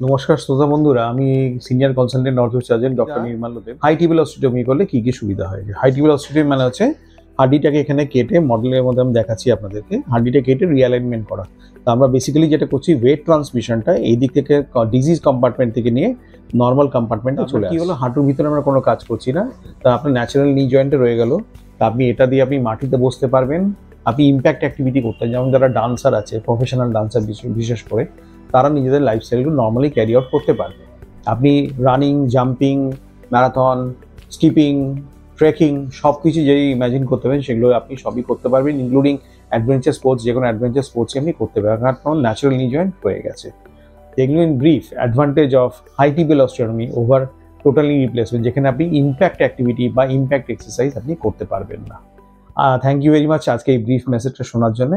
নমস্কার শ্রোতা বন্ধুরা, আমি senior consultant ortho surgeon doctor Nirmal Deb. High tibial osteotomy করলে কি কি সুবিধা হয়? হাই টিবিল অস্টিওটমি মানে হচ্ছে হাড্ডিটাকে এখানে কেটে, মডেলের মধ্যে আমি দেখাচ্ছি আপনাদেরকে, হাড্ডিটা কেটে রিঅ্যালাইনমেন্ট করা। তো আমরা বেসিক্যালি যেটা করছি, ওয়েট ট্রান্সমিশনটা এই দিক থেকে ডিজিজ কম্পার্টমেন্ট থেকে নিয়ে নর্মাল কম্পার্টমেন্টে চলে আসে। কি হলো, হাঁটুর ভিতরে আমরা কোনো কাজ করছি না, তা আপনার ন্যাচারাল নি জয়েন্টে রয়ে গেল। তা আপনি এটা দিয়ে আপনি মাটিতে বসতে পারবেন, আপনি ইম্প্যাক্ট অ্যাক্টিভিটি করতে, যেমন যারা ডান্সার আছে, প্রফেশনাল ডান্সার বিশেষ করে, তারা নিজেদের লাইফস্টাইলগুলো নর্মালি ক্যারি আউট করতে পারবে। আপনি running, jumping, marathon, skipping, trekking সব কিছু যেই ইমাজিন করতে পারেন সেগুলো আপনি সবই করতে পারবেন, ইনক্লুডিং অ্যাডভেঞ্চার স্পোর্টস। যে কোনো অ্যাডভেঞ্চার স্পোর্টসই আপনি করতে পারবেন, কারণ ন্যাচারাল নি জয়েন্ট হয়ে গেছে। এগুলো in brief advantage of high tibial osteotomy over total knee replacement, যেখানে আপনি ইম্প্যাক্ট অ্যাক্টিভিটি বা ইম্প্যাক্ট এক্সারসাইজ আপনি করতে পারবেন না। থ্যাংক ইউ ভেরি মাচ আজকে এই ব্রিফ মেসেজটা শোনার জন্য।